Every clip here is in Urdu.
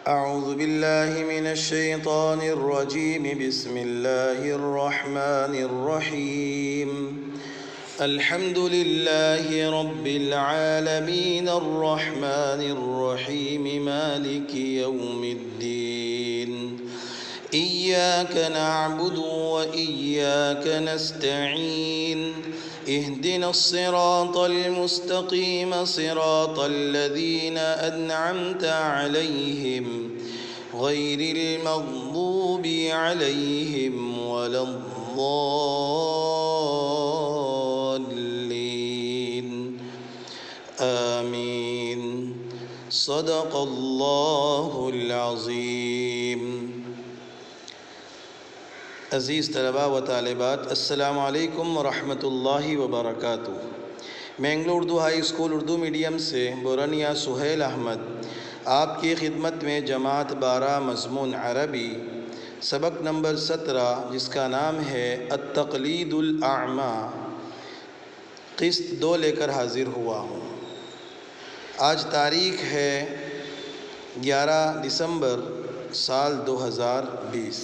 أعوذ بالله من الشيطان الرجيم. بسم الله الرحمن الرحيم. الحمد لله رب العالمين الرحمن الرحيم مالك يوم الدين. إياك نعبد وإياك نستعين. اهدنا الصراط المستقيم صراط الذين أنعمت عليهم غير المغضوب عليهم ولا الضالين آمين. صدق الله العظيم. عزیز طلباء و طالبات، السلام علیکم ورحمۃ اللہ وبرکاتہ. Mangalore Urdu high school Urdu medium سے بورانیہ سہیل احمد آپ کی خدمت میں جماعت 12 مضمون عربی سبق نمبر 17 جس کا نام ہے التقلید الاعمی قسط 2 لے کر حاضر ہوا ہوں. آج تاریخ ہے 11 دسمبر سال 2020.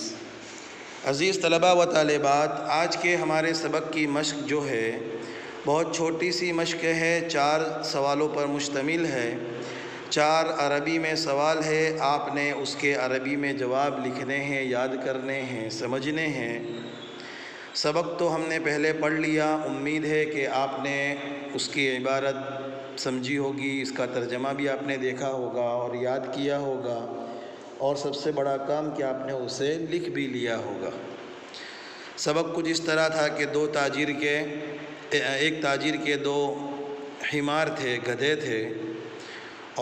عزیز طلباء و طالبات، آج کے ہمارے سبق کی مشق جو ہے بہت چھوٹی سی مشق ہے، 4 سوالوں پر مشتمل ہے. 4 عربی میں سوال ہے، آپ نے اس کے عربی میں جواب لکھنے ہیں، یاد کرنے ہیں، سمجھنے ہیں. سبق تو ہم نے پہلے پڑھ لیا، امید ہے کہ آپ نے اس کی عبارت سمجھی ہوگی، اس کا ترجمہ بھی آپ نے دیکھا ہوگا اور یاد کیا ہوگا، اور سب سے بڑا کام کہ آپ نے اسے لکھ بھی لیا ہوگا. سبق کچھ اس طرح تھا کہ ایک تاجر کے 2 حمار تھے، گدھے تھے،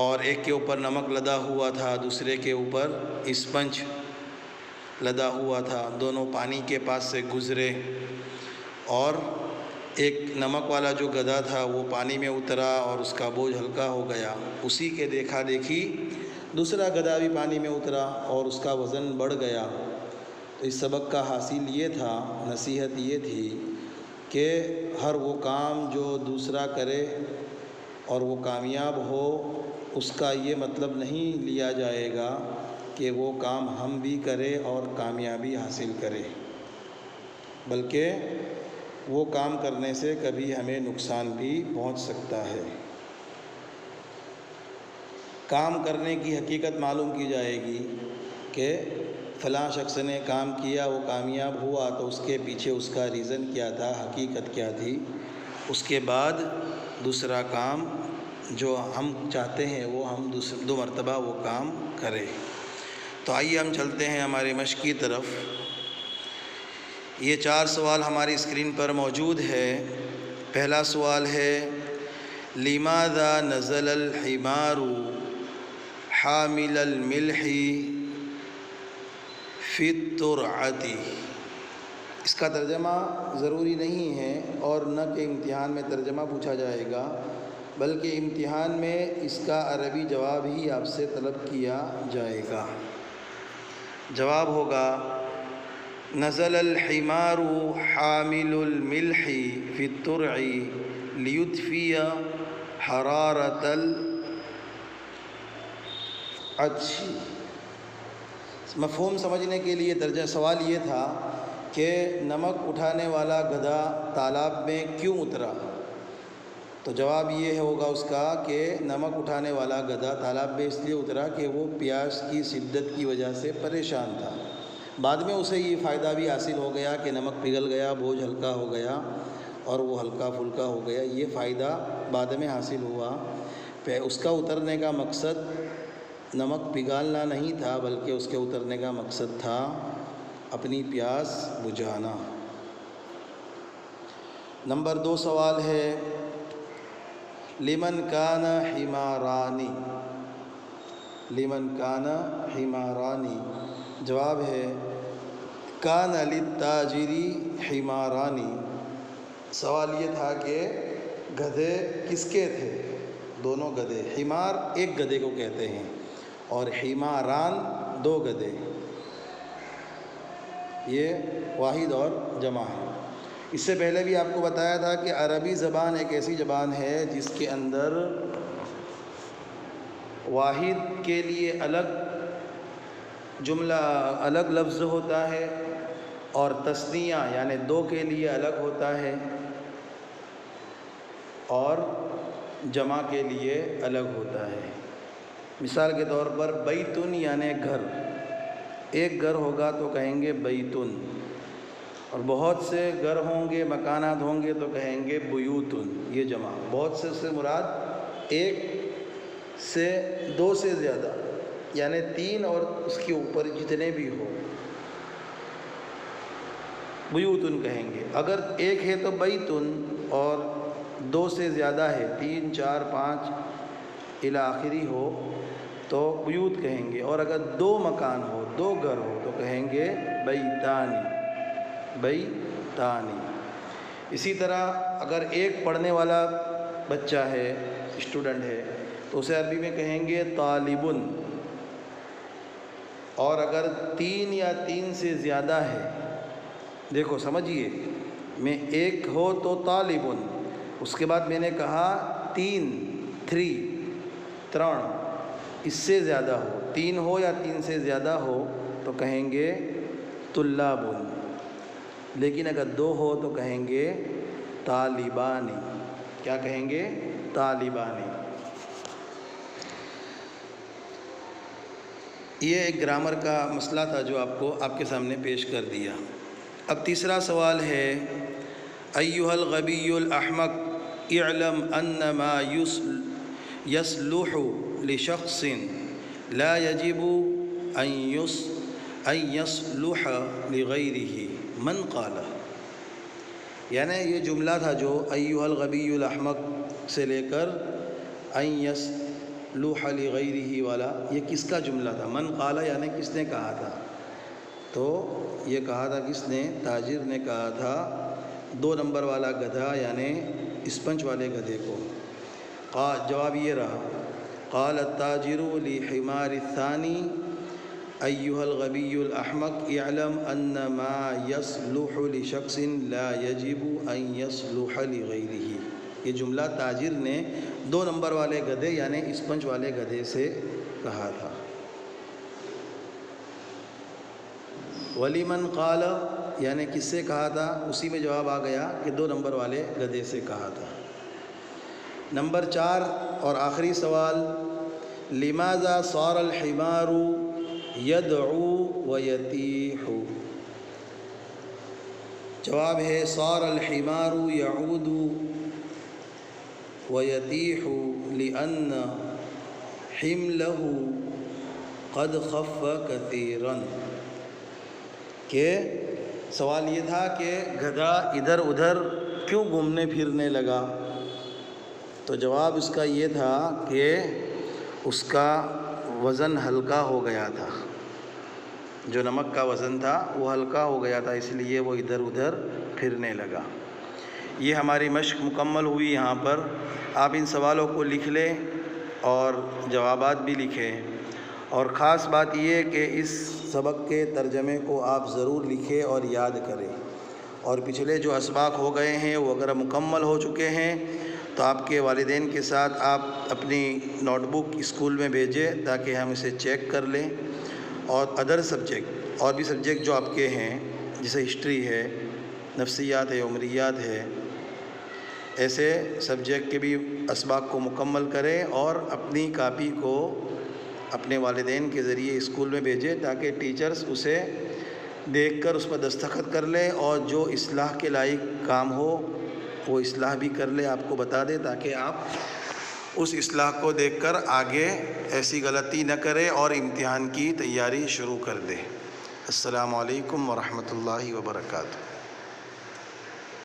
اور ایک کے اوپر نمک لدا ہوا تھا، دوسرے کے اوپر اسپنج لدا ہوا تھا. دونوں پانی کے پاس سے گزرے اور ایک نمک والا جو گدھا تھا وہ پانی میں اترا اور اس کا بوجھ ہلکا ہو گیا. اسی کے دیکھا دیکھی دوسرا گدھا بھی پانی میں اترا اور اس کا وزن بڑھ گیا. تو اس سبق کا حاصل یہ تھا، نصیحت یہ تھی کہ ہر وہ کام جو دوسرا کرے اور وہ کامیاب ہو، اس کا یہ مطلب نہیں لیا جائے گا کہ وہ کام ہم بھی کریں اور کامیابی حاصل کریں، بلکہ وہ کام کرنے سے کبھی ہمیں نقصان بھی پہنچ سکتا ہے. کام کرنے کی حقیقت معلوم کی جائے گی کہ فلاں شخص نے کام کیا، وہ کامیاب ہوا، تو اس کے پیچھے اس کا ریزن کیا تھا، حقیقت کیا تھی. اس کے بعد دوسرا کام جو ہم چاہتے ہیں وہ ہم 2 مرتبہ وہ کام کریں. تو آئیے ہم چلتے ہیں ہمارے مشق کی طرف. یہ 4 سوال ہماری اسکرین پر موجود ہے. پہلا سوال ہے، لماذا نزل الحمار حامل الملح فی الترعۃ. اس کا ترجمہ ضروری نہیں ہے اور نہ کہ امتحان میں ترجمہ پوچھا جائے گا، بلکہ امتحان میں اس کا عربی جواب ہی آپ سے طلب کیا جائے گا. جواب ہوگا، نزل الحمار حامل الملح فی الترع لیطفئ حرارۃ العطش. مفہوم سمجھنے کے لیے سوال یہ تھا کہ نمک اٹھانے والا گدھا تالاب میں کیوں اترا؟ تو جواب یہ ہوگا اس کا کہ نمک اٹھانے والا گدھا تالاب میں اس لیے اترا کہ وہ پیاس کی شدت کی وجہ سے پریشان تھا. بعد میں اسے یہ فائدہ بھی حاصل ہو گیا کہ نمک پگھل گیا، بوجھ ہلکا ہو گیا اور وہ ہلکا پھلکا ہو گیا. یہ فائدہ بعد میں حاصل ہوا. اس کا اترنے کا مقصد نمک پگھالنا نہیں تھا، بلکہ اس کے اترنے کا مقصد تھا اپنی پیاس بجھانا. نمبر 2 سوال ہے، لمن کان حمارانی. لمن کان حمارانی. جواب ہے، کان للتاجر حمارانی. سوال یہ تھا کہ گدھے کس کے تھے؟ دونوں گدھے. حمار ایک گدھے کو کہتے ہیں اور حماران 2 گدھے. یہ واحد اور جمع ہے. اس سے پہلے بھی آپ کو بتایا تھا کہ عربی زبان ایک ایسی زبان ہے جس کے اندر واحد کے لیے الگ جملہ الگ لفظ ہوتا ہے اور تثنیہ یعنی دو کے لیے الگ ہوتا ہے اور جمع کے لیے الگ ہوتا ہے۔ مثال کے طور پر بیتن یعنی گھر، ایک گھر ہوگا تو کہیں گے بیتن، اور بہت سے گھر ہوں گے، مکانات ہوں گے تو کہیں گے بیوتن، یہ جمع۔ بہت سے مراد ایک سے دو سے زیادہ، یعنی تین اور اس کے اوپر جتنے بھی ہو بیوتن کہیں گے۔ اگر ایک ہے تو بیتن اور دو سے زیادہ ہے، تین چار پانچ الی آخری ہو تو بیوت کہیں گے، اور اگر دو مکان ہو، دو گھر ہو تو کہیں گے بیتانی، بیتانی۔ اسی طرح اگر ایک پڑھنے والا بچہ ہے، اسٹوڈنٹ ہے، تو اسے عربی میں کہیں گے طالبن، اور اگر تین یا تین سے زیادہ ہے، دیکھو سمجھیے، میں ایک ہو تو طالبن، اس کے بعد میں نے کہا تین، ترن، اس سے زیادہ ہو، تین ہو یا تین سے زیادہ ہو تو کہیں گے طلابن، لیکن اگر دو ہو تو کہیں گے طالبانی۔ کیا کہیں گے؟ طالبانی۔ یہ ایک گرامر کا مسئلہ تھا جو آپ کے سامنے پیش کر دیا۔ اب تیسرا سوال ہے، ایھا الغبی الاحمق اعلم ان ما یصلح لشخص لا یجب ان یصلح لغیرہ من قالہ۔ یعنی یہ جملہ تھا جو ایھا الغبی الاحمق سے لے کر ان یصلح لغیرہ والا، یہ کس کا جملہ تھا؟ من قالہ یعنی کس نے کہا تھا؟ تو یہ کہا تھا کس نے؟ تاجر نے کہا تھا 2 نمبر والا گدھا یعنی اسپنج والے گدھے کو۔ جواب یہ رہا، قال التاجر لحمار الثانی ایھا الغبی الاحمق اعلم ان ما یصلح لشخص لا یجب ان یصلح لغیرہ۔ یہ جملہ تاجر نے 2 نمبر والے گدھے یعنی اسپنج والے گدھے سے کہا تھا۔ ولیمن قال یعنی کس سے کہا تھا؟ اسی میں جواب آ گیا کہ 2 نمبر والے گدھے سے کہا تھا۔ نمبر 4 اور آخری سوال، لماذا صار الحمار يدعو ويتيح؟ جواب ہے صار الحمار يعود ويتيح لأن حمله قد خف كثيرا۔ کہ سوال یہ تھا کہ گدھا ادھر ادھر کیوں گھومنے پھرنے لگا؟ تو جواب اس کا یہ تھا کہ اس کا وزن ہلکا ہو گیا تھا، جو نمک کا وزن تھا وہ ہلکا ہو گیا تھا، اس لیے وہ ادھر ادھر پھرنے لگا۔ یہ ہماری مشق مکمل ہوئی۔ یہاں پر آپ ان سوالوں کو لکھ لیں اور جوابات بھی لکھیں، اور خاص بات یہ کہ اس سبق کے ترجمے کو آپ ضرور لکھیں اور یاد کریں، اور پچھلے جو اسباق ہو گئے ہیں وہ اگر مکمل ہو چکے ہیں تو آپ کے والدین کے ساتھ آپ اپنی نوٹ بک اسکول میں بھیجیں تاکہ ہم اسے چیک کر لیں، اور ادر سبجیکٹ اور بھی سبجیکٹ جو آپ کے ہیں جیسے ہسٹری ہے، نفسیات ہے، عمریات ہے، ایسے سبجیکٹ کے بھی اسباق کو مکمل کریں اور اپنی کاپی کو اپنے والدین کے ذریعے اسکول میں بھیجیں تاکہ ٹیچرز اسے دیکھ کر اس پر دستخط کر لیں، اور جو اصلاح کے لائق کام ہو وہ اصلاح بھی کر لیں، آپ کو بتا دیں تاکہ آپ اس اصلاح کو دیکھ کر آگے ایسی غلطی نہ کریں اور امتحان کی تیاری شروع کر دیں۔ السلام علیکم ورحمۃ اللہ وبرکاتہ۔